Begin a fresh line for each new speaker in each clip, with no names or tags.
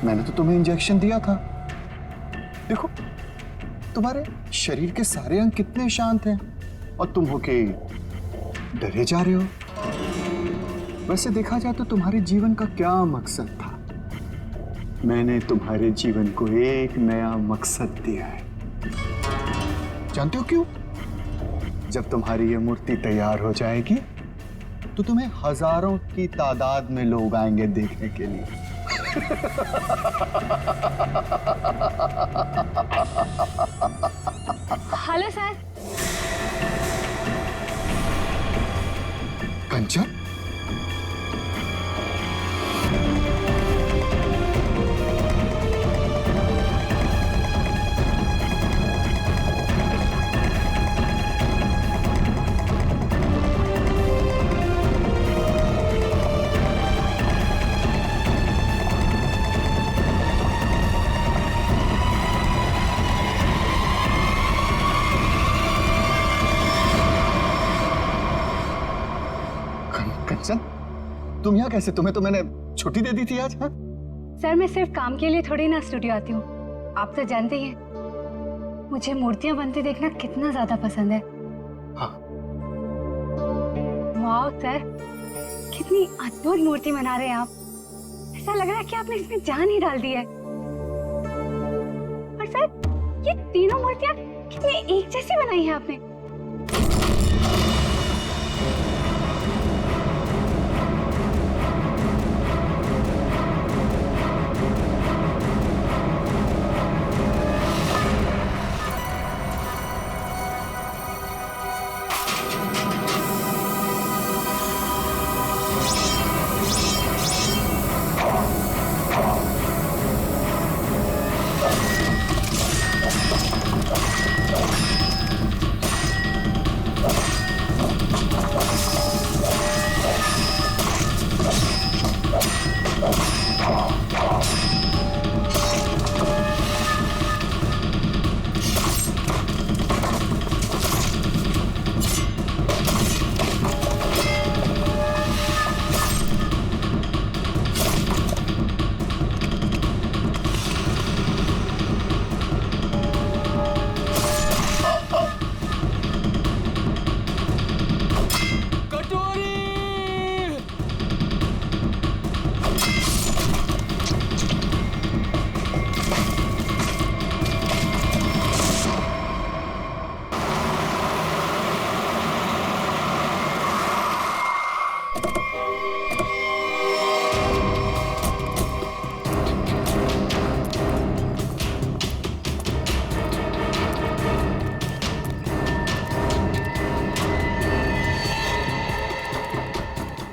मैंने तो तुम्हें इंजेक्शन दिया था। देखो तुम्हारे शरीर के सारे अंग कितने शांत हैं और तुम होके डरे जा रहे हो। वैसे देखा जाए तो तुम्हारे जीवन का क्या मकसद था? मैंने तुम्हारे जीवन को एक नया मकसद दिया है। जानते हो क्यों? जब तुम्हारी ये मूर्ति तैयार हो जाएगी तो तुम्हें हजारों की तादाद में लोग आएंगे देखने के लिए।
Hello sir.
कंचन, कंचन, तुम यहाँ कैसे? तुम्हें तो मैंने छुट्टी दे दी थी आज। हाँ?
सर मैं सिर्फ काम के लिए थोड़ी ना स्टूडियो आती हूँ, आप तो जानते ही हैं मुझे मूर्तियां बनते देखना कितना ज्यादा पसंद है।
हाँ।
वाह सर, कितनी अद्भुत मूर्ति बना रहे हैं आप। ऐसा लग रहा है कि आपने इसमें जान ही डाल दी है। और सर ये तीनों मूर्तियां कितनी एक जैसी बनाई है आपने।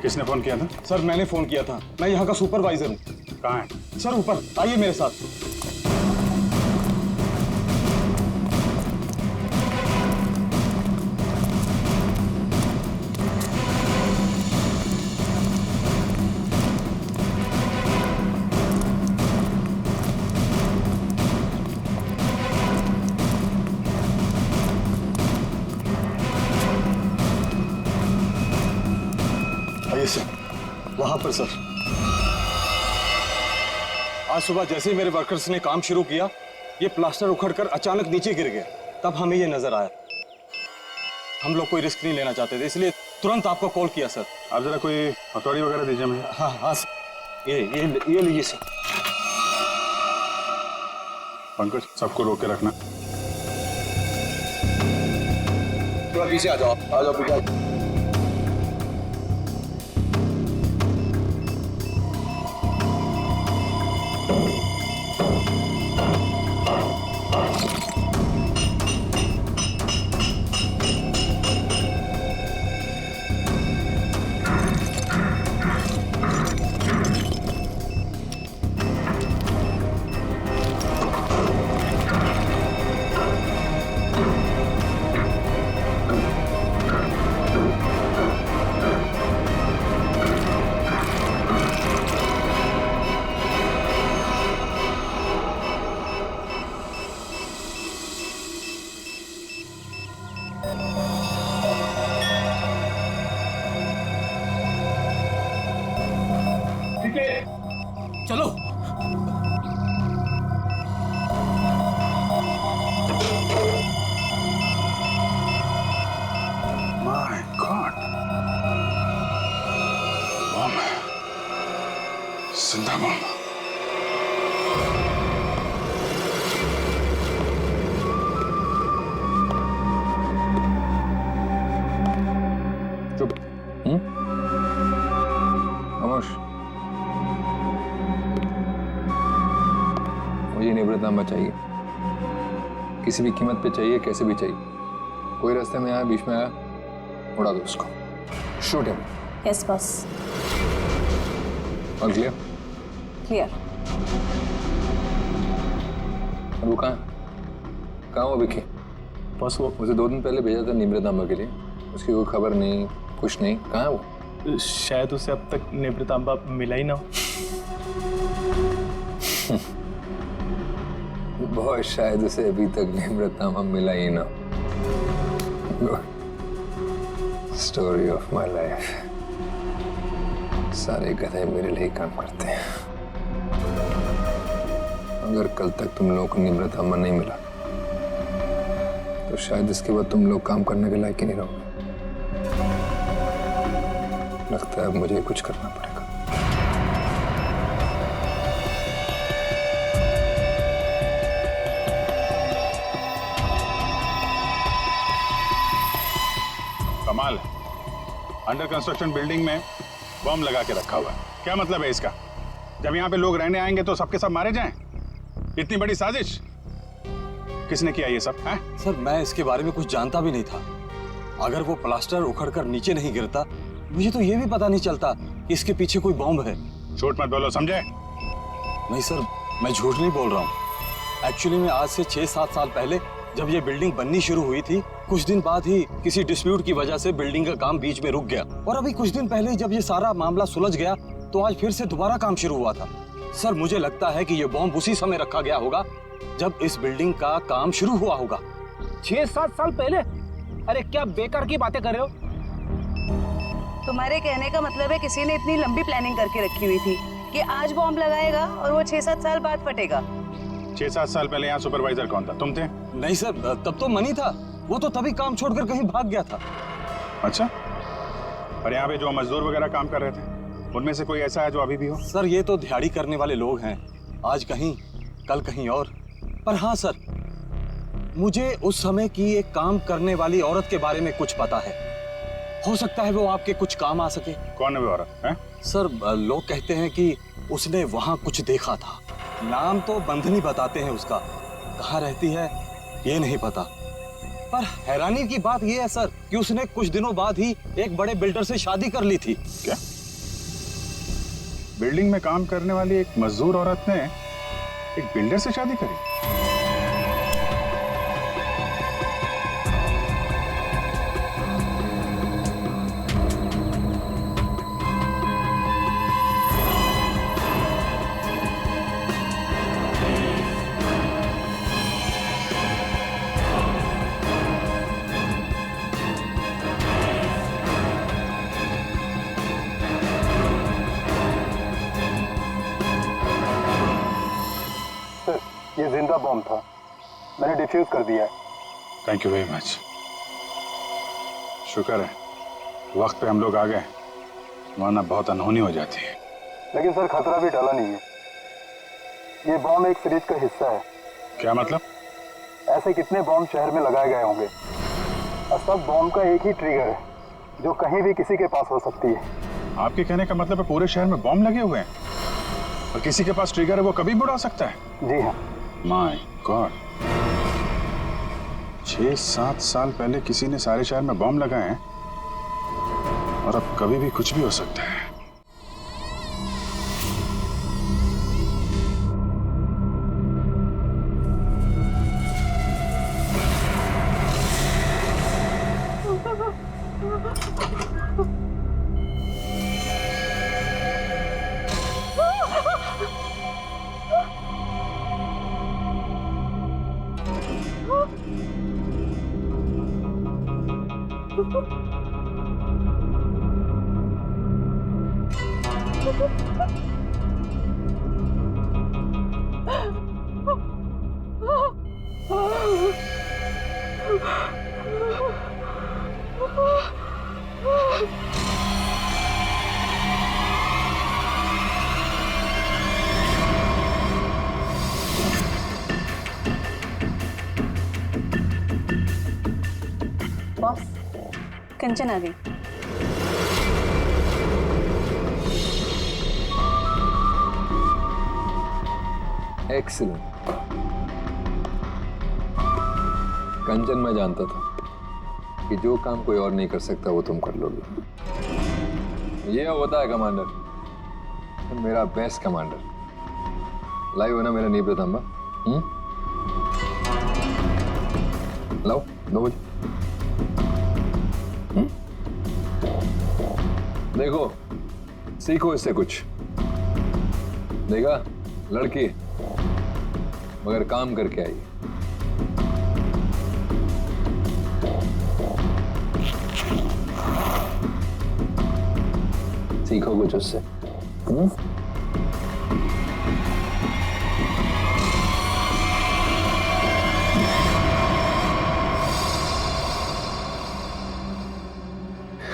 किसने फोन किया था?
सर मैंने फोन किया था, मैं यहाँ का सुपरवाइजर हूँ।
कहाँ है?
सर ऊपर आइए मेरे साथ। आइए सर, वहां पर सर। आज सुबह जैसे ही मेरे वर्कर्स ने काम शुरू किया, ये प्लास्टर उखड़कर अचानक नीचे गिर गया। तब हमें ये नजर आया। हम लोग कोई रिस्क नहीं लेना चाहते थे, इसलिए तुरंत आपको कॉल किया सर।
आप जरा कोई हथौड़ी वगैरह दीजिए मुझे।
हाँ हाँ सर, ये लीजिए सर।
पंकज, सबको रोक के रखना।
थोड़ा पीछे आ जाओ, आ जाओ पीछे।
चलो
जिंदा बम।
चुप। खामोश। मुझे निवृत्तांबा चाहिए, किसी भी कीमत पे चाहिए, कैसे भी चाहिए। कोई रास्ते में आया, बीच में आया, उड़ा दो उसको। Shoot him.
Yes boss.
All clear?
Clear.
और वो कहाँ वो विकी?
बस वो
मुझे 2 दिन पहले भेजा था निवृत्तांबा के लिए, उसकी कोई खबर नहीं, कुछ नहीं। कहाँ है वो?
शायद उसे अब तक निवृत्तांबा मिला ही ना हो।
बहुत शायद उसे अभी तक निवृत्तांबा मिला ही ना। Story of my life. सारे गधे मेरे लिए काम करते हैं। अगर कल तक तुम लोगों को निवृत्तांबा नहीं मिला तो शायद इसके बाद तुम लोग काम करने के लायक ही नहीं रहोगे। लगता है अब मुझे कुछ करना पड़ेगा।
कमाल है, अंडर कंस्ट्रक्शन बिल्डिंग में बम लगा के रखा हुआ है। क्या मतलब है इसका? जब यहाँ पे लोग रहने आएंगे तो सबके सब मारे जाएं? इतनी बड़ी साजिश किसने किया ये सब? है
सर, मैं इसके बारे में कुछ जानता भी नहीं था। अगर वो प्लास्टर उखड़कर नीचे नहीं गिरता, मुझे तो ये भी पता नहीं चलता कि इसके पीछे कोई बॉम्ब है।
झूठ मत बोलो, समझे?
नहीं सर, मैं झूठ नहीं बोल रहा हूँ। एक्चुअली में आज से 6-7 साल पहले जब ये बिल्डिंग बननी शुरू हुई थी, कुछ दिन बाद ही किसी डिस्प्यूट की वजह से बिल्डिंग का काम बीच में रुक गया। और अभी कुछ दिन पहले जब ये सारा मामला सुलझ गया तो आज फिर से दोबारा काम शुरू हुआ था। सर, मुझे लगता है कि ये बॉम्ब उसी समय रखा गया होगा जब इस बिल्डिंग का काम शुरू हुआ होगा।
6-7 साल पहले? अरे क्या बेकार की बातें कर रहे हो?
तुम्हारे कहने का मतलब है किसी ने इतनी लंबी प्लानिंग करके रखी हुई थी कि आज बॉम्ब लगाएगा और वो 6-7 साल बाद फटेगा।
6-7 साल पहले यहाँ सुपरवाइजर कौन था? तुम थे?
नहीं सर, तब तो मनी था। वो तो तभी काम छोड़कर कहीं भाग गया था।
अच्छा, और यहाँ पे जो मजदूर वगैरह काम कर रहे थे उनमें से कोई ऐसा है जो अभी भी हो?
सर, ये तो दिहाड़ी करने वाले लोग हैं, आज कहीं कल कहीं और। पर हाँ सर, मुझे उस समय की एक काम करने वाली औरत के बारे में कुछ पता है। हो सकता है वो आपके कुछ काम आ सके।
कौन है वो औरत? है
सर, लोग कहते हैं कि उसने वहां कुछ देखा था। नाम तो बंधनी बताते हैं उसका, कहाँ रहती है ये नहीं पता। पर हैरानी की बात यह है सर कि उसने कुछ दिनों बाद ही एक बड़े बिल्डर से शादी कर ली थी।
क्या? बिल्डिंग में काम करने वाली एक मजदूर औरत ने एक बिल्डर से शादी करी?
ये जिंदा बॉम्ब था, मैंने डिफ्यूज कर दिया है।
Thank you very much. शुक्र है वक्त पे हम लोग आ गए, वरना बहुत अनहोनी हो जाती है।
लेकिन सर खतरा भी टला नहीं है। ये बॉम्ब एक सीरीज का हिस्सा है।
क्या मतलब?
ऐसे कितने बॉम्ब शहर में लगाए गए होंगे और सब बॉम्ब का एक ही ट्रिगर है जो कहीं भी किसी के पास हो सकती है।
आपके कहने का मतलब है पूरे शहर में बॉम्ब लगे हुए हैं और किसी के पास ट्रिगर है, वो कभी भी उड़ा सकता है?
जी हाँ।
माय गॉड, 6-7 साल पहले किसी ने सारे शहर में बॉम्ब लगाए हैं और अब कभी भी कुछ भी हो सकता है।
कंचन आ गई।
एक्सीलेंट। कंचन, मैं जानता था कि जो काम कोई और नहीं कर सकता वो तुम कर लोगे। ये होता है कमांडर, मेरा बेस्ट कमांडर। लाइव हो ना मेरा नींव तांबा? लाओ 2 बजे। देखो, सीखो इससे कुछ। देखा, लड़की मगर काम करके आई। सीखो कुछ उससे।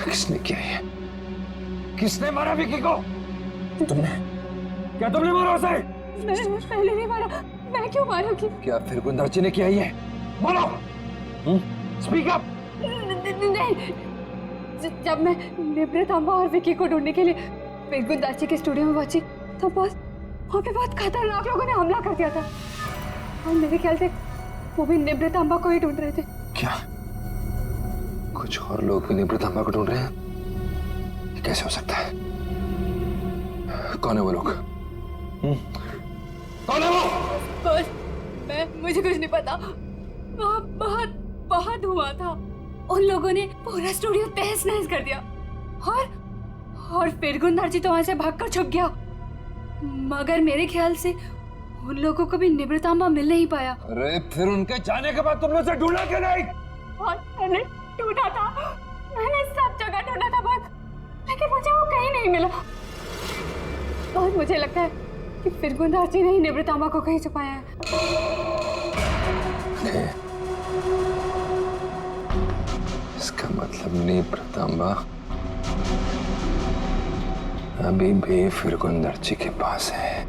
किसने किया ये? किसने मारा विकी को? तुमने? क्या तुमने मारा उसे?
मैंने पहले नहीं मारा। मैं क्यों मारूंगी?
क्या फिर गुंदर्ची ने किया ये? बोलो। Speak up.
नहीं, जब मैं निवृतांबा और विकी को ढूंढने के लिए फिर गुंदाची के स्टूडियो में पहुंची तो बस वहाँ पे बहुत खतरनाक लोगों ने हमला कर दिया था और मेरे ख्याल से वो भी निवृतांबा को ही ढूंढ रहे थे।
क्या कुछ और लोग भी निवृतांबा को ढूंढ रहे हैं? ये कैसे हो सकता है? कौन है वो लोग? कौन है वो?
बस मुझे कुछ नहीं पता। वहाँ बहुत हुआ था। उन लोगों ने पूरा स्टूडियो तहस नहस कर दिया और फिर गुंदार जी तो वहां से भागकर छुप गया। मगर मेरे ख्याल से उन लोगों को भी निवृतांबा मिल नहीं पाया।
अरे फिर उनके जाने के बाद तुमने उसे ढूंढा क्यों नहीं?
और मैंने ढूंढा था, मैंने सब जगह ढूंढा था बस, लेकिन मुझे वो कहीं नहीं मिला। और मुझे लगता है कि फिर गुंदार जी ने ही निवृतांबा को कहीं छुपाया है।
इसका मतलब निवृतांबा अभी भी फिर गुंदर्ची के पास है।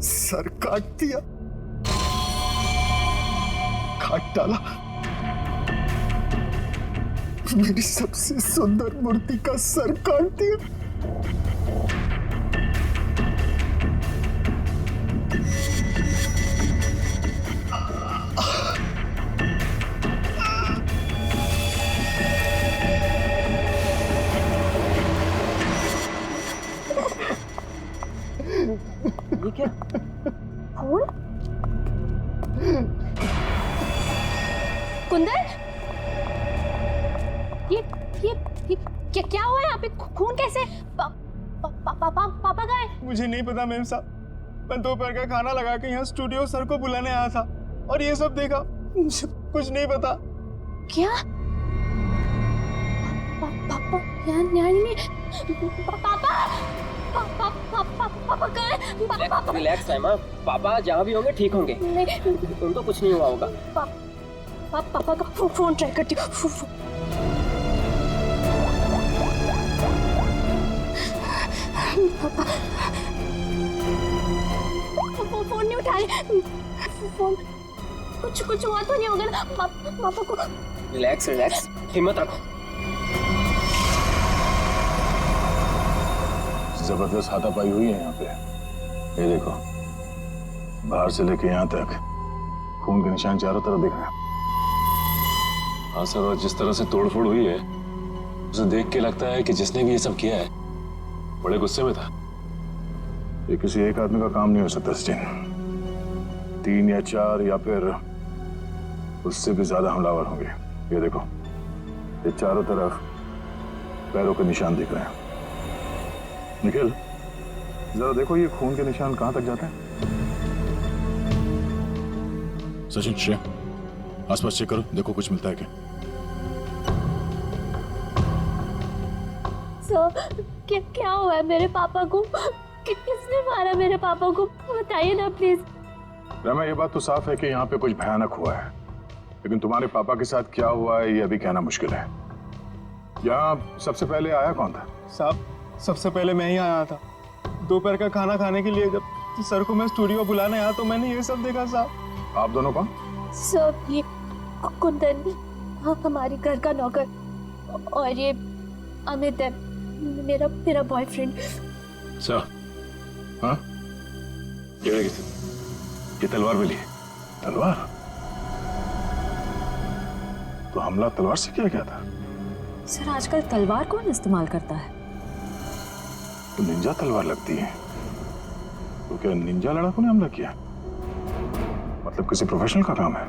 सर काट दिया, काट डाला मेरी सबसे सुंदर मूर्ति का सर काट दिया।
ये क्या?
फूल? कुंदन, ये क्या हुआ है यहाँ पे? खून कैसे? पापा कहाँ है?
मुझे नहीं पता मैम साहब, मैं दोपहर का खाना लगा के यहाँ स्टूडियो सर को बुलाने आया था और ये सब देखा। मुझे कुछ नहीं पता।
क्या? पापा यहाँ नहीं। पापा कहाँ है?
रिलैक्स है माँ, पापा जहाँ भी होंगे ठीक होंगे। उनको कुछ नहीं हुआ होगा।
पापा का फोन ट्राई करती हूँ। फोन नहीं उठा रहे। फोन कुछ हुआ तो नहीं होगा ना पापा को?
रिलैक्स, हिम्मत रखो।
जबरदस्त हाथापाई हुई है यहाँ पे। ये देखो, बाहर से लेके यहाँ तक खून के निशान चारों तरफ दिख रहे हैं।
हाँ सर, और जिस तरह से तोड़फोड़ हुई है उसे देख के लगता है कि जिसने भी ये सब किया है बड़े गुस्से में था।
ये किसी एक आदमी का काम नहीं हो सकता सचिन, 3 या 4 या फिर उससे भी ज्यादा हमलावर होंगे। ये देखो, ये चारों तरफ पैरों के निशान दिख रहे हैं। निखिल, जरा देखो ये खून के निशान कहां तक जाते हैं। सचिन, श्रेया, आसपास चेक करो, देखो कुछ मिलता है क्या।
सर क्या हुआ है मेरे पापा को? किसने मारा मेरे पापा को? बताइए ना प्लीज।
रमा, ये बात तो साफ है कि यहाँ पे कुछ भयानक हुआ है, लेकिन तुम्हारे पापा के साथ क्या हुआ है ये अभी कहना मुश्किल है। यहाँ सबसे पहले आया कौन था?
साहब, सबसे पहले मैं ही आया था। दोपहर का खाना खाने के लिए जब सर को मैं स्टूडियो बुलाने आया तो मैंने ये सब देखा साहब।
आप दोनों कौन?
सर ये कुंदन हमारी घर का नौकर, और ये अमित है मेरा बॉयफ्रेंड।
सर, हाँ? ये तलवार मिली है। तलवार? तो हमला तलवार से किया गया था?
सर आजकल तलवार कौन इस्तेमाल करता है?
तो निंजा तलवार लगती है। तो क्या निंजा लड़ाकों ने हमला किया? मतलब किसी प्रोफेशनल का काम है?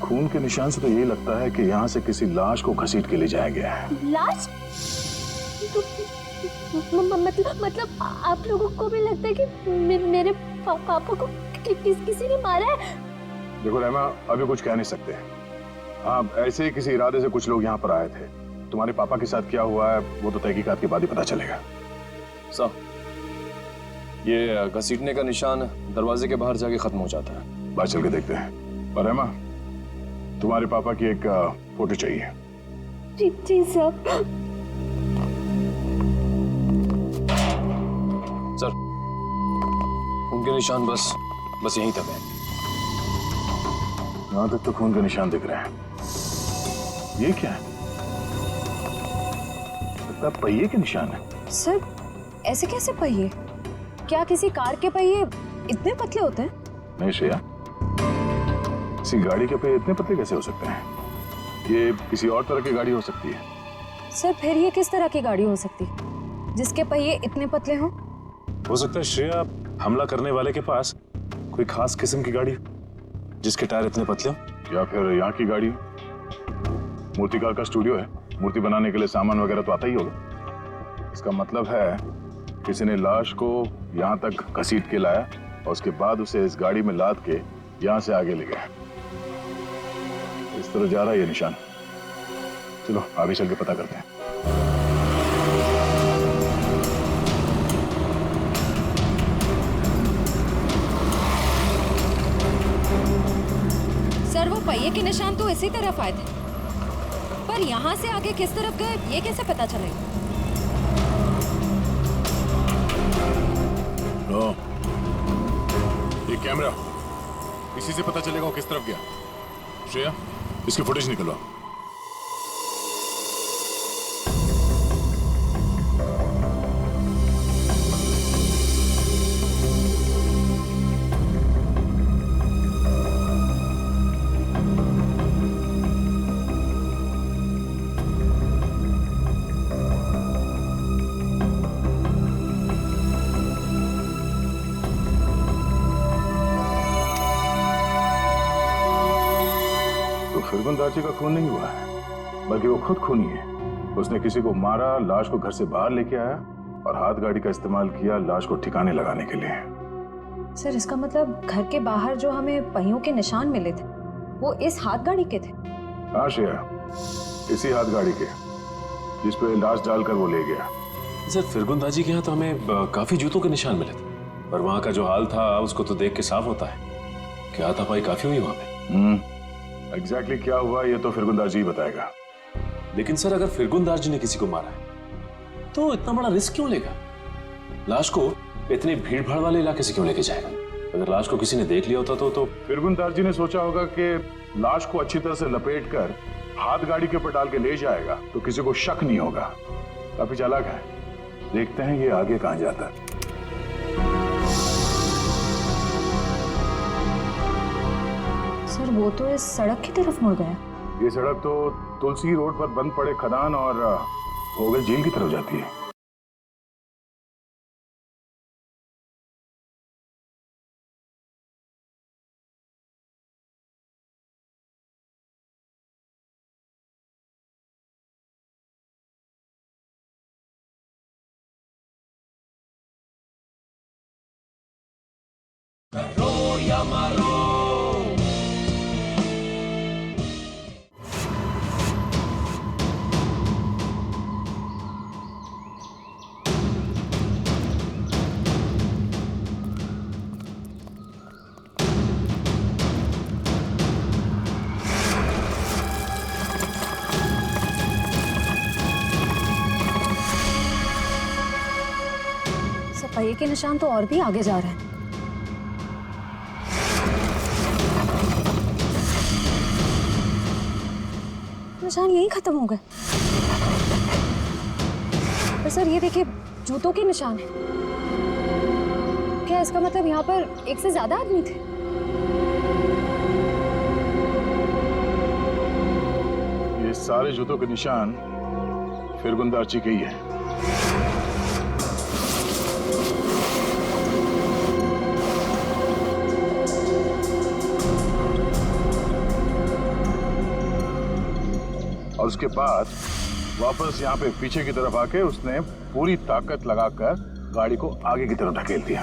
खून के निशान से तो यही लगता है कि यहाँ से किसी लाश को घसीट के ले जाया गया है।
लाश? मतलब आप लोगों को भी लगता है कि मेरे पापा को किसी ने मारा है?
देखो रहमा, अभी कुछ कह नहीं सकते। हाँ, ऐसे ही किसी इरादे से कुछ लोग यहाँ पर आए थे। तुम्हारे पापा के साथ क्या हुआ है वो तो तहकीकात के बाद ही पता चलेगा।
साहब, ये घसीटने का निशान दरवाजे के बाहर जाके खत्म हो जाता है।
बाहर चल के देखते हैं। और रहमा, तुम्हारे पापा की एक फोटो चाहिए।
जी सर।
सर, उनके निशान बस यहीं तक है।
यहाँ तक तो खून के निशान दिख रहे हैं। ये क्या है? लगता है पहिए के निशान है।
सर ऐसे कैसे पहिए? क्या किसी कार के पहिए इतने पतले होते हैं?
नहीं श्रेया, किसी गाड़ी के पहिए इतने पतले कैसे हो सकते हैं? ये किसी और तरह की गाड़ी हो सकती है।
सर फिर ये किस तरह की गाड़ी हो सकती जिसके पहिए इतने पतले हों?
हो सकता है श्रेया, हमला करने वाले के पास कोई खास किस्म की गाड़ी जिसके टायर इतने पतले हो।
या फिर यहाँ की गाड़ी। मूर्तिकार का स्टूडियो है, मूर्ति बनाने के लिए सामान वगैरह तो आता ही होगा। इसका मतलब है किसी ने लाश को यहाँ तक घसीट के लाया और उसके बाद उसे इस गाड़ी में लाद के यहाँ से आगे ले गया। इस तरह जा रहा है ये निशान। चलो आगे चल के पता करते हैं।
सर वो पहिए के निशान तो इसी तरफ आए थे, पर यहाँ से आगे किस तरफ गए ये कैसे पता चलेगा?
ये कैमरा, इसी से पता चलेगा वो किस तरफ गया। श्रेया, इसकी फुटेज निकलवा। फिरगुंदाची का खून नहीं हुआ है, बल्कि वो खुद खूनी है। उसने किसी को मारा, लाश को घर से बाहर लेके आया और हाथ गाड़ी का इस्तेमाल किया लाश को ठिकाने लगाने के लिए।
सर इसका मतलब घर के बाहर जो हमें पहियों के निशान मिले थे वो इस हाथ गाड़ी के थे?
हाँ श्रेया, इसी हाथ गाड़ी के जिस पे लाश डालकर वो ले गया।
सर फिरगुंदाजी के यहाँ तो हमें काफी जूतों के निशान मिले थे, पर वहाँ का जो हाल था उसको तो देख के साफ होता है कि हाथापाई काफी हुई वहाँ पे।
एग्जैक्टली क्या हुआ ये तो फिरगुंदार जी बताएगा।
लेकिन सर अगर फिरगुंदार जी ने किसी को मारा है तो इतना बड़ा रिस्क क्यों लेगा? लाश को इतने भीड़ भाड़ वाले इलाके से क्यों लेके जाएगा? अगर लाश को किसी ने देख लिया होता तो
फिरगुंदार जी ने सोचा होगा कि लाश को अच्छी तरह से लपेट कर हाथ गाड़ी के ऊपर डाल के ले जाएगा तो किसी को शक नहीं होगा। काफी चालाक है। देखते हैं ये आगे कहां जाता है।
सर वो तो इस सड़क की तरफ मुड़ गया।
ये सड़क तो तुलसी रोड पर बंद पड़े खदान और भोगल झील की तरफ जाती है।
पहिए के निशान तो और भी आगे जा रहे हैं। निशान यहीं खत्म हो गए। पर सर ये देखिए, जूतों के निशान हैं। क्या इसका मतलब यहाँ पर एक से ज्यादा आदमी थे?
ये सारे जूतों के निशान फिरगुंदारची के ही है। और उसके बाद वापस यहाँ पे पीछे की तरफ आके उसने पूरी ताकत लगाकर गाड़ी को आगे की तरफ ढकेल दिया।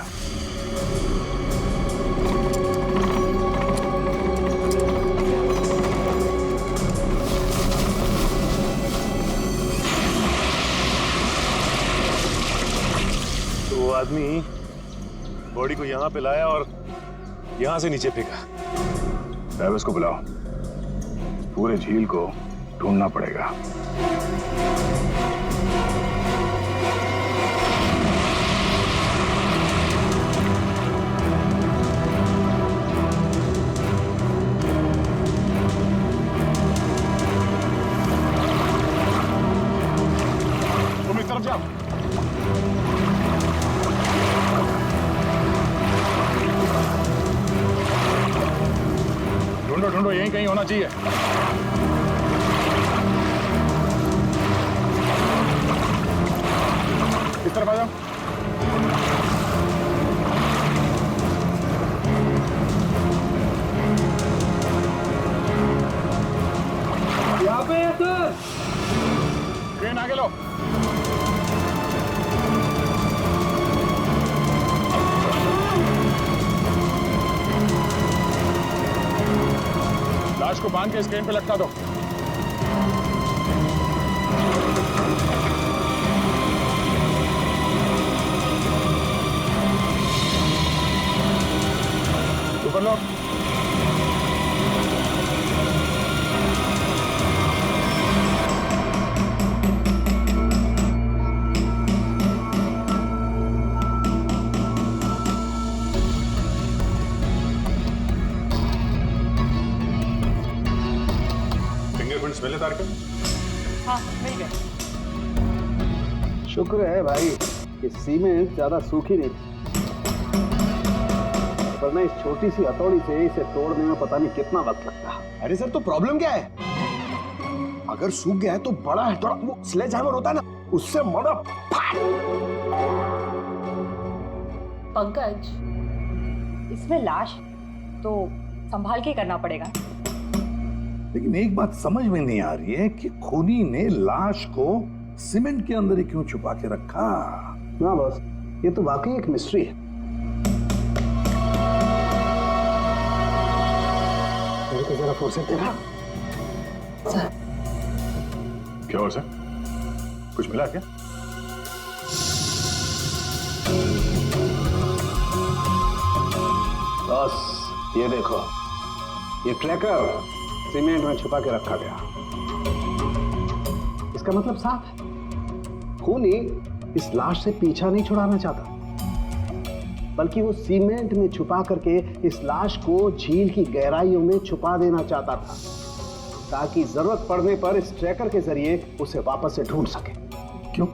तो वो आदमी बॉडी को यहाँ पे लाया और यहाँ से नीचे फेंका।
ट्रैविस को बुलाओ, पूरे झील को ढूंढना पड़ेगा। तुम इस तरफ जाओ। ढूंढो ढूंढो, यहीं कहीं होना चाहिए। इस तरफ आ जाओ।
यहाँ पे है सर।
ट्रेन आगे लो। लाश को बांध के इस क्रेन पे लटका दो। ऊपर लो। फिंगरप्रिंट्स मिले तारिका?
हाँ मिल गए।
शुक्र है भाई कि सीमेंट ज्यादा सूखी नहीं थी, वरना इस छोटी सी हथौड़ी से इसे तोड़ने में पता नहीं कितना वक्त लगता।
अरे सर, तो प्रॉब्लम क्या है? अगर सूख गया है तो बड़ा हथौड़ा, वो स्लेज हैमर होता है ना, उससे मारो।
पंकज, इसमें लाश तो संभाल के करना पड़ेगा।
लेकिन एक बात समझ में नहीं आ रही है कि खूनी ने लाश को सीमेंट के अंदर ही क्यों छुपा के रखा?
ना बॉस, ये तो वाकई एक मिस्ट्री है। मेरे को जरा फुर्सत दे रहा।
सर,
क्या हो सर? कुछ मिला क्या?
बॉस ये देखो, ये ट्रैकर सीमेंट में छुपा के रखा गया। इसका मतलब साफ है, खूनी इस लाश से पीछा नहीं छुड़ाना चाहता, बल्कि वो सीमेंट में छुपा करके इस लाश को झील की गहराइयों में छुपा देना चाहता था, ताकि जरूरत पड़ने पर इस ट्रैकर के जरिए उसे वापस से ढूंढ सके।
क्यों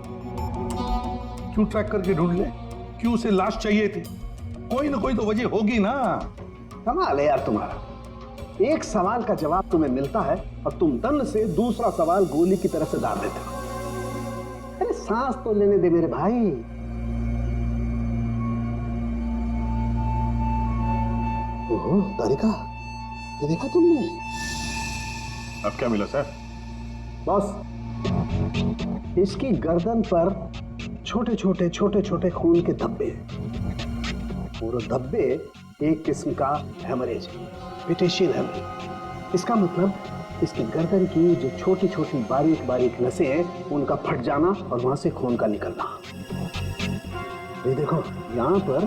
क्यों ट्रैक करके ढूंढ ले? क्यों उसे लाश चाहिए थी? कोई ना कोई तो वजह होगी ना।
कमाल है यार तुम्हारा, एक सवाल का जवाब तुम्हें मिलता है और तुम दंड से दूसरा सवाल गोली की तरह से डाल देते हो। अरे सांस तो लेने दे मेरे भाई। ओहो तारिका, ये देखा तुमने?
अब क्या मिला सर?
बॉस, इसकी गर्दन पर छोटे छोटे खून के धब्बे हैं। और धब्बे एक किस्म का हेमरेज, पेटेशियल हेमरेज। इसका मतलब इसकी गर्दन की जो छोटी छोटी बारीक नसें हैं, उनका फट जाना और वहां से खून का निकलना। ये देखो, यहाँ पर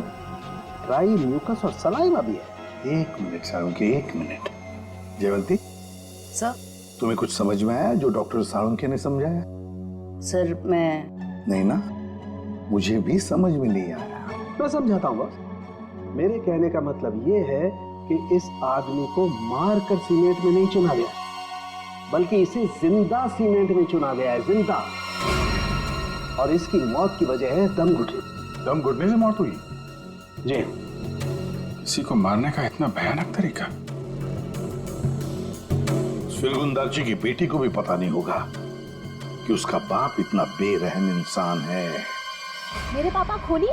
ड्राई म्यूकस और सलाइवा भी है।
एक मिनट साळुंखे, एक मिनट। जयवंती,
सर।
तुम्हें कुछ समझ में आया जो डॉक्टर साळुंखे ने समझाया?
सर मैं
नहीं ना, मुझे भी समझ में नहीं आया।
मैं समझाता हूँ बॉस। मेरे कहने का मतलब ये है कि इस आदमी को मारकर सीमेंट में नहीं चुना गया, बल्कि इसे जिंदा सीमेंट में चुना गया है, जिंदा। और इसकी मौत की वजह है दम घुटने।
दम घुटने से मौत हुई?
जी।
किसी को मारने का इतना भयानक तरीका?
फिरगुंदारजी की बेटी को भी पता नहीं होगा कि उसका बाप इतना बेरहम इंसान है।
मेरे पापा खूनी?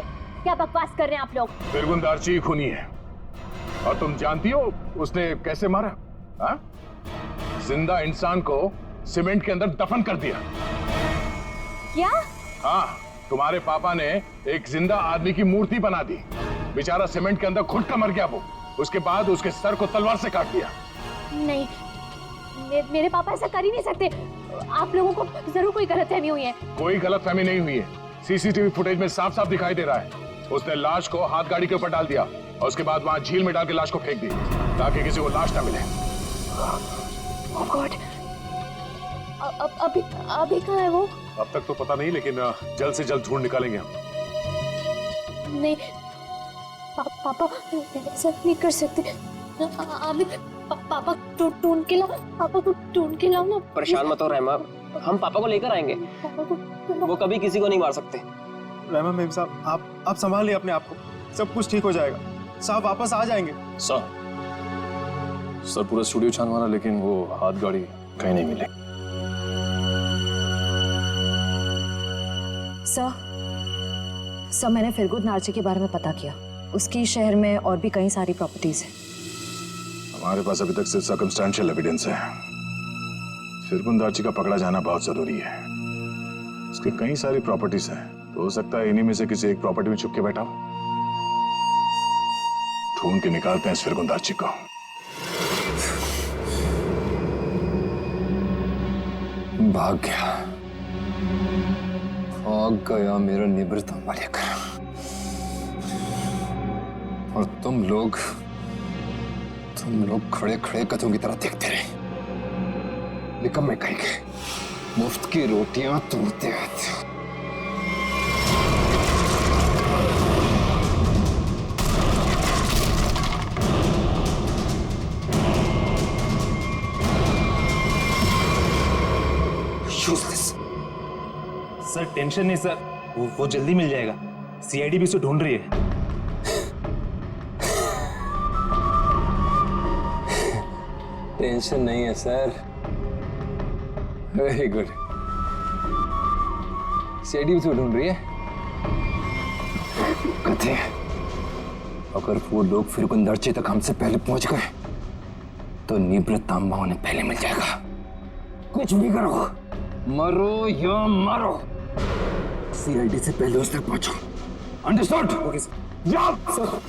क्या बकवास कर रहे हैं आप लोग?
फिरगुंदारजी खूनी है, और तुम जानती हो उसने कैसे मारा? हा? जिंदा इंसान को सीमेंट के अंदर दफन कर दिया।
क्या?
हाँ, तुम्हारे पापा ने एक जिंदा आदमी की मूर्ति बना दी। बेचारा सीमेंट के अंदर घुट कर मर गया वो। उसके बाद उसके सर को तलवार से काट दिया।
नहीं, मेरे पापा ऐसा कर ही नहीं सकते। आप लोगों को जरूर कोई गलतफहमी हुई है।
कोई गलतफहमी नहीं हुई है। सीसीटीवी फुटेज में साफ साफ दिखाई दे रहा है। उसने लाश को हाथ गाड़ी के ऊपर डाल दिया और उसके बाद वहां झील में डाल के लाश को फेंक दी ताकि किसी को लाश ना मिले।
Oh God! अभी कहाँ है वो?
अब तक तो पता नहीं, लेकिन जल्द से जल्द ढूंढ निकालेंगे हम।
नहीं, पापा ऐसा नहीं कर सकते। पापा ढूंढ के लाओ, पापा को ढूंढ के लाओ ना।
परेशान मत हो रहमा, हम पापा को लेकर आएंगे। वो कभी किसी को नहीं मार सकते।
रहमा मेम साहब, आप संभालिए अपने आप को, सब कुछ ठीक हो जाएगा। साहब वापस आ जाएंगे।
सर पूरा स्टूडियो छान मारा, लेकिन वो हाथ गाड़ी कहीं नहीं मिले।
सर मैंने फिरगुन नार्ची के बारे में पता किया। उसकी शहर में और भी कई सारी प्रॉपर्टीज हैं।
हमारे पास अभी तक सिर्फ सर्कमस्टेंशियल एविडेंस है। फिरगुंदारजी का पकड़ा जाना बहुत जरूरी है। उसकी कई सारी प्रॉपर्टीज हैं, तो हो सकता है इन्हीं में से किसी एक प्रॉपर्टी में छुप के बैठा हो। ढूंढ के निकालते हैं इस फिरगुंदारजी को।
भाग गया मेरा निवृत्त लेकर। और तुम लोग खड़े खड़े कथों की तरह देखते रहे। निकम्मे कहेंगे, मुफ्त की रोटियां तोड़ते रहते।
सर टेंशन नहीं सर, वो जल्दी मिल जाएगा। सीआईडी भी उसे ढूंढ रही है।
टेंशन नहीं है सर। Very good. सीआईडी भी तो ढूंढ रही है। कथे अगर वो लोग फिरगुंदारजी तक हमसे पहले पहुंच गए तो निवृत्त तांबा उन्हें पहले मिल जाएगा। कुछ भी करो, मरो या मरो, सीआईडी से पहले उस तक पहुंचो। अंडरस्टूड? Okay sir. जाओ सर।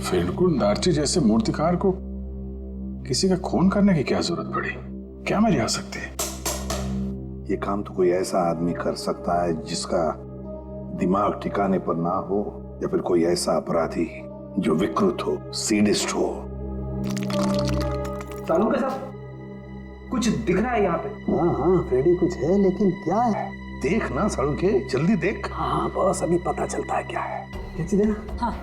फिरगुंदारजी जैसे मूर्तिकार को किसी का खून करने की क्या जरूरत पड़ी? क्या मरी आ सकती है?
ये काम तो कोई ऐसा आदमी कर सकता है जिसका दिमाग ठिकाने पर ना हो, या फिर कोई ऐसा अपराधी जो विकृत हो, सीडिस्ट हो।
सालुंके साहब, कुछ दिख रहा है यहाँ पे?
हाँ फ्रेडी, कुछ है, लेकिन क्या है?
देख ना सालुंके, जल्दी देख।
हाँ बस अभी पता चलता है क्या है। क्या चीज है? हाँ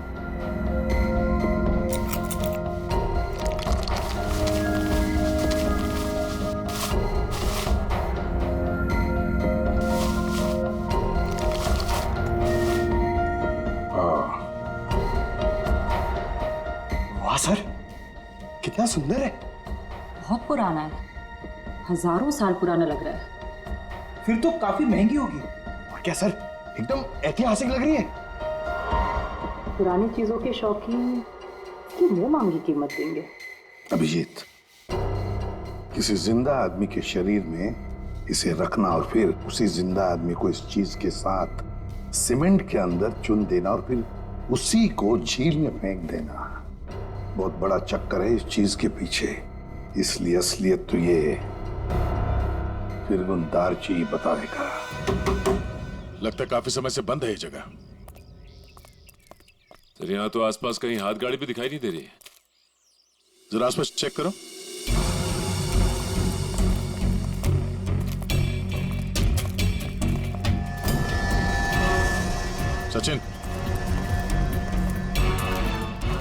सर, कितना सुंदर है।
बहुत पुराना है, हजारों साल पुराना लग रहा है।
फिर तो काफी महंगी होगी।
और क्या सर, एकदम ऐतिहासिक लग रही है।
पुरानी चीजों के शौकीन की मुंह मांगी कीमत देंगे।
अभिजीत, किसी जिंदा आदमी के शरीर में इसे रखना और फिर उसी जिंदा आदमी को इस चीज के साथ सीमेंट के अंदर चुन देना और फिर उसी को झील में फेंक देना, बहुत बड़ा चक्कर है इस चीज के पीछे। इसलिए असलियत तो ये फिरगुंदारजी बताएगा।
लगता काफी समय से बंद है ये जगह। सर यहाँ तो आसपास कहीं हाथ गाड़ी भी दिखाई नहीं दे रही है।
जरा आसपास चेक करो। सचिन,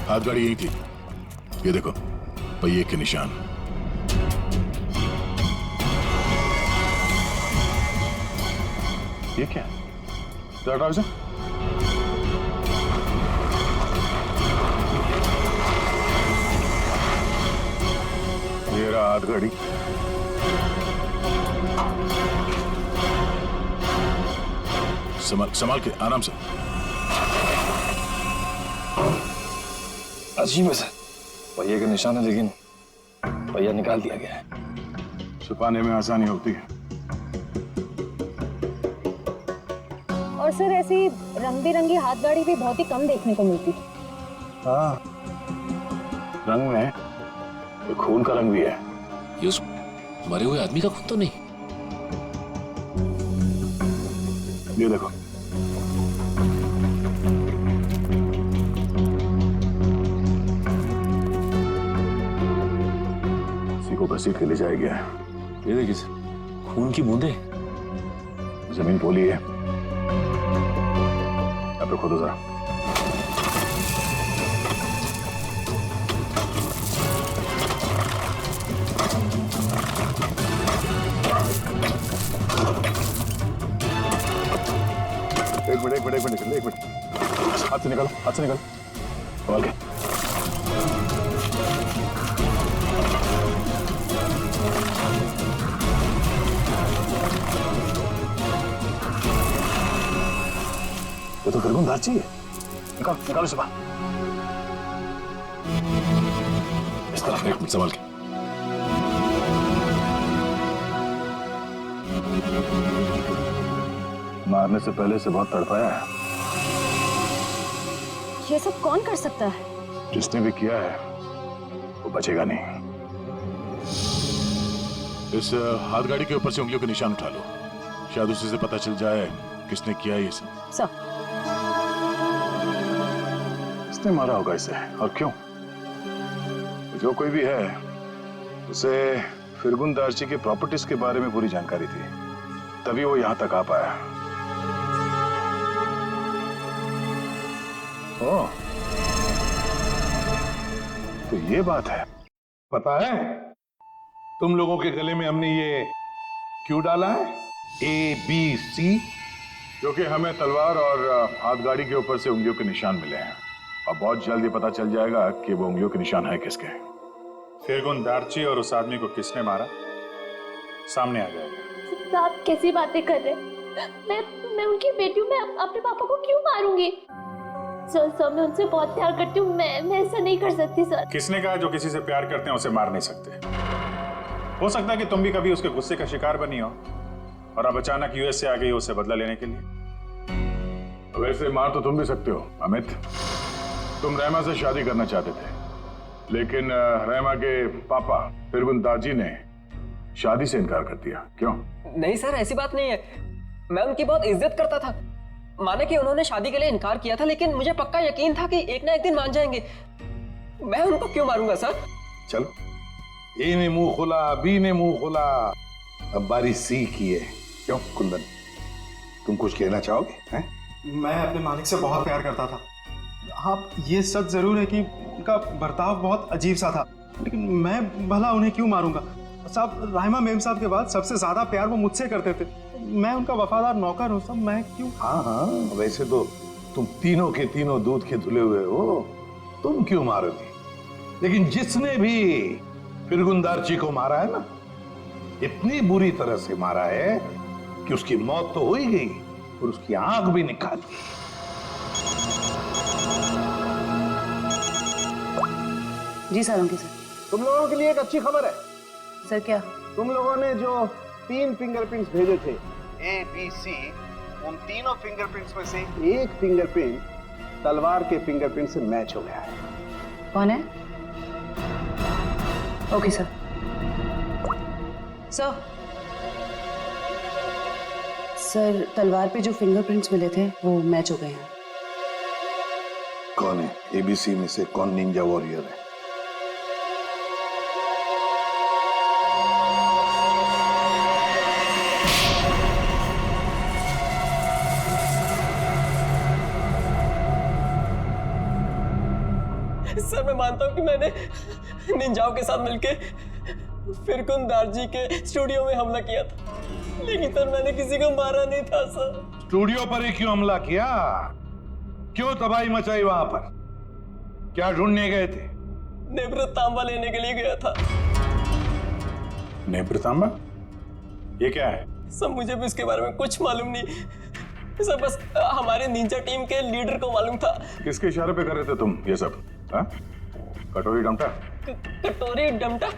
हाथ गाड़ी यही थी। ये देखो पहिए के निशान। ये क्या? हटाओ इसे। ये रहा हाथ गाड़ी। संभाल के, आराम से।
अजीब है सर, पहिए के निशान है लेकिन पहिया निकाल दिया गया है।
छुपाने में आसानी होती है।
और सर ऐसी रंग बिरंगी हाथ गाड़ी भी बहुत ही कम देखने को मिलती है।
हाँ, रंग में ये खून का रंग भी है।
ये उस मरे हुए आदमी का खून तो नहीं?
ये देखो, इसी को घसीट के ले जाया गया है।
ये देखिए सर, खून की बूंदें।
जमीन पोली है। यहाँ पे खोदो जरा। एक मिनट। हाथ से निकालो। संभाल के। ये तो फिरगुन दाची है। निकालो सुबह। इस तरफ। एक मिनट, संभाल के। मारने से पहले से बहुत तड़पाया है।
ये सब कौन कर सकता है?
जिसने भी किया है वो बचेगा नहीं। इस हाथ गाड़ी के ऊपर से उंगलियों के निशान उठा लो, शायद उसी से पता चल जाए किसने किया ये सब।
सर,
किसने मारा होगा इसे और क्यों? जो कोई भी है उसे फिरगुन दार्ची के प्रॉपर्टीज के बारे में पूरी जानकारी थी, तभी वो यहां तक आ पाया। ओह, तो ये बात है।
पता है तुम लोगों के गले में हमने ये क्यों डाला है? ABC,
जो कि हमें तलवार और हाथ गाड़ी के ऊपर से उंगलियों के निशान मिले हैं और बहुत जल्दी पता चल जाएगा कि वो उंगलियों के निशान है किसके।
फिरगुन दार्ची और उस आदमी को किसने मारा सामने आ जाएगा।
आप कैसी बातें कर रहे हैं? मैं उनकी बेटी हूँ, मैं अपने पापा को क्यों मारूंगी? सर मैं उनसे बहुत प्यार करती हूँ, मैं ऐसा नहीं कर सकती सर।
किसने कहा जो किसी से प्यार करते हैं उसे मार नहीं सकते? हो सकता है कि तुम भी कभी उसके गुस्से का शिकार बनी हो और अब अचानक यूएस से आ गई हो उसे बदला लेने के लिए।
वैसे मार तो तुम भी सकते हो अमित। तुम रहमा से शादी करना चाहते थे, लेकिन रहमा के पापा फिरगुन दार्ची ने शादी से इनकार कर दिया। क्यों?
नहीं सर, ऐसी बात नहीं है। मैं उनकी बहुत इज्जत करता था। माने कि उन्होंने शादी के लिए इनकार किया था, लेकिन मुझे पक्का यकीन था कि एक ना एक दिन मान जाएंगे। मैं उनको क्यों मारूंगा सर?
चलो, ए ने मुंह खोला, बी ने मुंह खोला, अब बारी सी की है। क्यों कुंदन, तुम कुछ कहना चाहोगे? हैं?
मैं अपने मालिक से बहुत प्यार करता था। हाँ, ये सच जरूर है कि उनका बर्ताव बहुत अजीब सा था, लेकिन मैं भला उन्हें क्यों मारूंगा? साहब, राहिमा मेम साहब के बाद सबसे ज्यादा प्यार वो मुझसे करते थे। मैं उनका वफादार नौकर हूँ, सब मैं क्यों?
हाँ, वैसे तो तुम तीनों के तीनों दूध के धुले हुए हो, तुम क्यों मारोगे? लेकिन जिसने भी फिरगुन दार्ची को मारा है ना, इतनी बुरी तरह से मारा है कि उसकी मौत तो हो ही गई और उसकी आंख भी निकाल दी।
जी सर, उनके सर।
तुम लोगों के लिए एक अच्छी खबर है।
सर क्या?
तुम लोगों ने जो 3 फिंगरप्रिंट्स भेजे थे, ABC, उन तीनों फिंगरप्रिंट्स में से एक फिंगरप्रिंट तलवार के फिंगरप्रिंट से मैच हो गया है।
कौन है? Okay sir. सर, तलवार पे जो फिंगरप्रिंट्स मिले थे वो मैच हो गए हैं।
कौन है? ABC में से कौन निंजा वॉरियर है?
सर मैं मानता हूँ कि मैंने निंजाओं के साथ मिलके फिरकुन दार्जी के स्टूडियो में हमला किया था, लेकिन सर मैंने किसी को मारा नहीं था सर।
स्टूडियो पर ही क्यों हमला किया? क्यों तबाही मचाई वहां पर? क्या ढूंढने गए थे?
नेब्र तांबा लेने के लिए गया था।
नेब्र तांबा? ये क्या है?
सर मुझे भी इसके बारे में कुछ मालूम नहीं सर, बस हमारे निंजा टीम के लीडर को मालूम था।
किसके इशारे पे कर रहे थे तुम ये सब? हाँ? कटोरी डमटा?
कटोरी डमटा?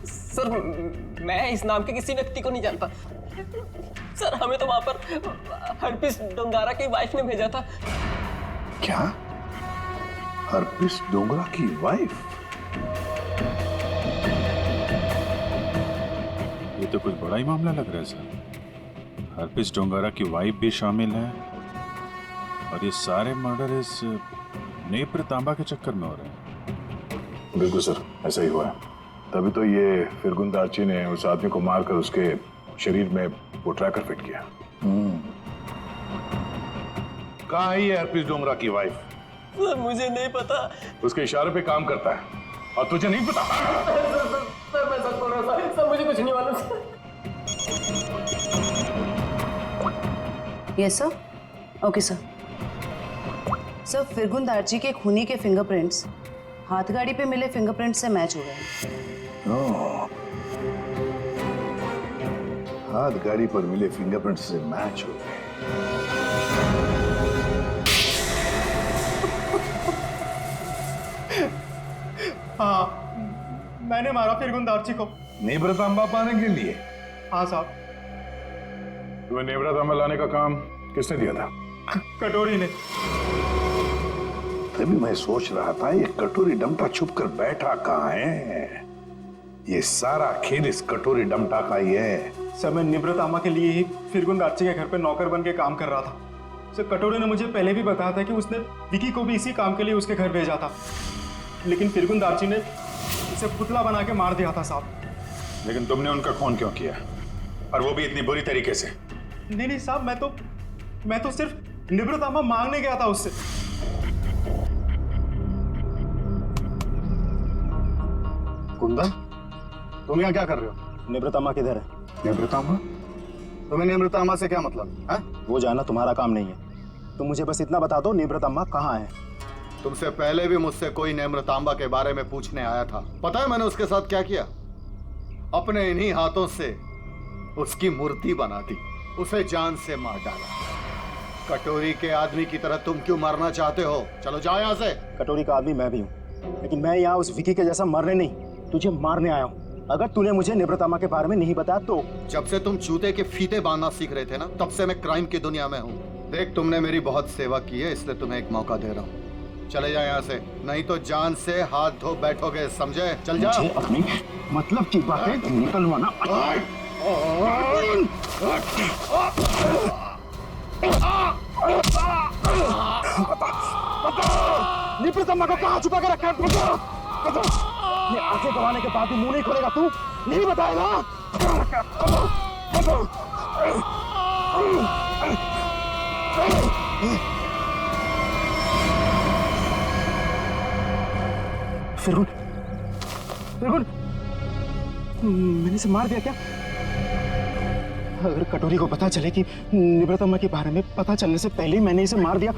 सर मैं इस नाम के किसी व्यक्ति को नहीं जानता सर। हमें तो वहां पर हरपिस डोंगारा की वाइफ ने भेजा था।
क्या? हरपिस डोंगरा की वाइफ?
ये तो कुछ बड़ा ही मामला लग रहा है सर। हरपिस डोंगारा की वाइफ भी शामिल है और ये सारे मर्डर इस नेप्र तांबा के चक्कर में हो रहे हैं। बिल्कुल सर, ऐसा ही हुआ है। तभी तो ये फिरगुन दार्ची ने उस आदमी को मारकर उसके शरीर में वो ट्रैकर फिट किया।
कहाँ है ये हरपिस डोंगरा की वाइफ?
सर मुझे नहीं पता।
उसके इशारे पे काम करता है और तुझे नहीं पता?
सर मैं सच बोल रहा था सर, मुझे कुछ नहीं मालूम sir.
Yes sir. Okay sir. Sir फिरगुन दार्जी के खूनी के फिंगरप्रिंट्स हाथगाड़ी पे मिले फिंगरप्रिंट से मैच हो गए।
हाथ गाड़ी पर मिले फिंगरप्रिंट से मैच हो गए।
हाँ, मैंने मारा फिरगुन दार्ची को।
नेब्र तांबा पाने के लिए?
हाँ साहब।
तुम्हें नेब्रा तांबा लाने का काम किसने दिया था?
कटोरी ने।
तभी मैं सोच रहा था ये कटोरी डमटा छुप कर बैठा कहाँ है। ये सारा खेल इस कटोरी डमटा का ही है।
सर मैं निब्रतामा के लिए ही फिरगुन दार्ची के घर पे नौकर बन के काम कर रहा था। सर कटोरी ने मुझे पहले भी बताया था कि उसने विकी को भी इसी काम के लिए उसके घर भेजा था, लेकिन फिरगुन दार्ची ने उसे पुतला बना के मार दिया था साहब।
लेकिन तुमने उनका खून क्यों किया, और वो भी इतनी बुरी तरीके से?
नहीं साहब, मैं तो सिर्फ निब्रतामा मांगने गया था उससे।
कुंदन, तुम यहाँ क्या कर रहे हो?
निब्रतामा किधर है?
निब्रतामा? तुम्हें निब्रतामा से क्या मतलब है?
वो जानना तुम्हारा काम नहीं है। तुम मुझे बस इतना बता दो, निब्रतामा कहाँ है?
तुमसे पहले भी मुझसे कोई निब्रतामा के बारे में पूछने आया था। पता है मैंने उसके साथ क्या किया? अपने इन्हीं हाथों से उसकी मूर्ति बना दी, उसे जान से मार डाला। कटोरी के आदमी की तरह तुम क्यों मरना चाहते हो? चलो जाओ यहाँ से।
कटोरी का आदमी मैं भी हूँ, लेकिन मैं यहाँ उस विकी के जैसा मरने नहीं, तुझे मारने आया हूँ। अगर तूने मुझे निब्रतामा के बारे में नहीं बताया तो।
जब से तुम जूते के फीते बांधना सीख रहे थे ना, तब से मैं क्राइम की दुनिया में हूँ। देख, तुमने मेरी बहुत सेवा की है, इसलिए तुम्हें एक मौका दे रहा हूँ। चले जाओ यहाँ से, नहीं तो जान से हाथ धो बैठोगे, समझे? चल जाओ।
अपनी मतलब की बातें निकलवाना। निब्रतामा को कहाँ छुपा के रखा है? बता। ये आंखें गवाने के बाद भी मुंह नहीं खोलेगा तू? नहीं बताएगा? फिरगुन, मैंने इसे मार दिया क्या? अगर कटोरी को पता चले कि निब्रतामा के बारे में पता चलने से पहले ही मैंने इसे मार दिया,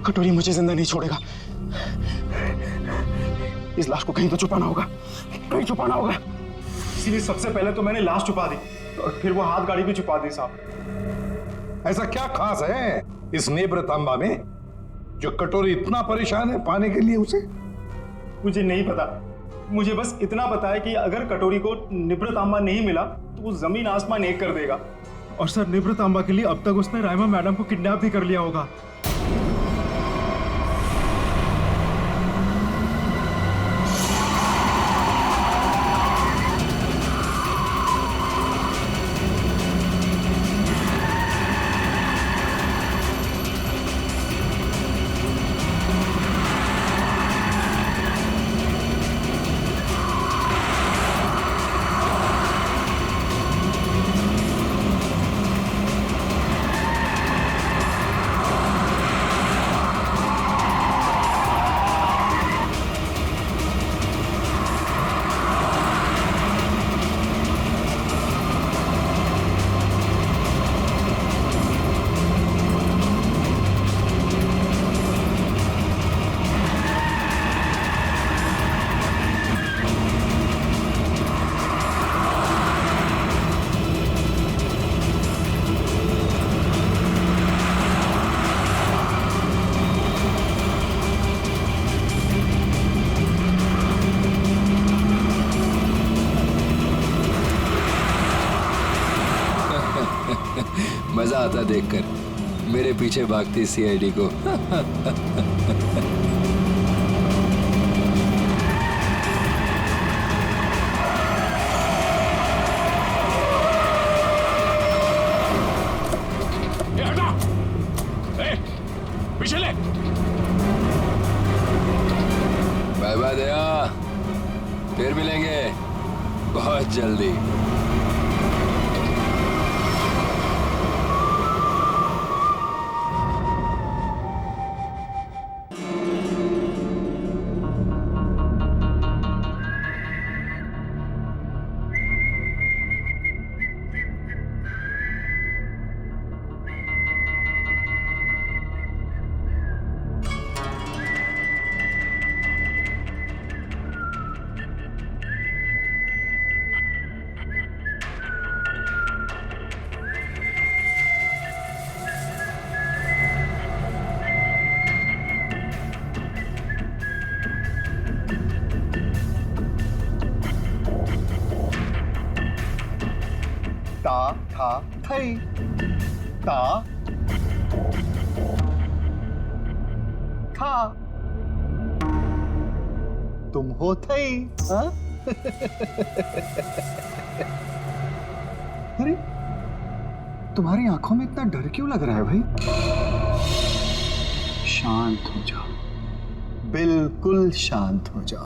कटोरी मुझे जिंदा नहीं छोड़ेगा। इस लाश को कहीं तो छुपाना होगा, कहीं छुपाना होगा। इसीलिए सबसे पहले तो मैंने लाश छुपा दी और फिर वो हाथ गाड़ी भी छुपा दी साहब।
ऐसा क्या खास है इस निब्रतामा में जो कटोरी इतना परेशान है पाने के लिए उसे?
मुझे नहीं पता, मुझे बस इतना पता है कि अगर कटोरी को निब्रतामा नहीं मिला तो वो जमीन आसमान एक कर देगा। और सर निब्रतामा के लिए अब तक उसने राइमा मैडम को किडनैप भी कर लिया होगा।
मजा आता देखकर मेरे पीछे भागती सीआईडी को।
पीछे ले।
बाय बाय दया, फिर मिलेंगे बहुत जल्दी।
ता था थई, ता था, तुम हो थई। हाँ? अरे तुम्हारी आंखों में इतना डर क्यों लग रहा है भाई? शांत हो जाओ, बिल्कुल शांत हो जाओ।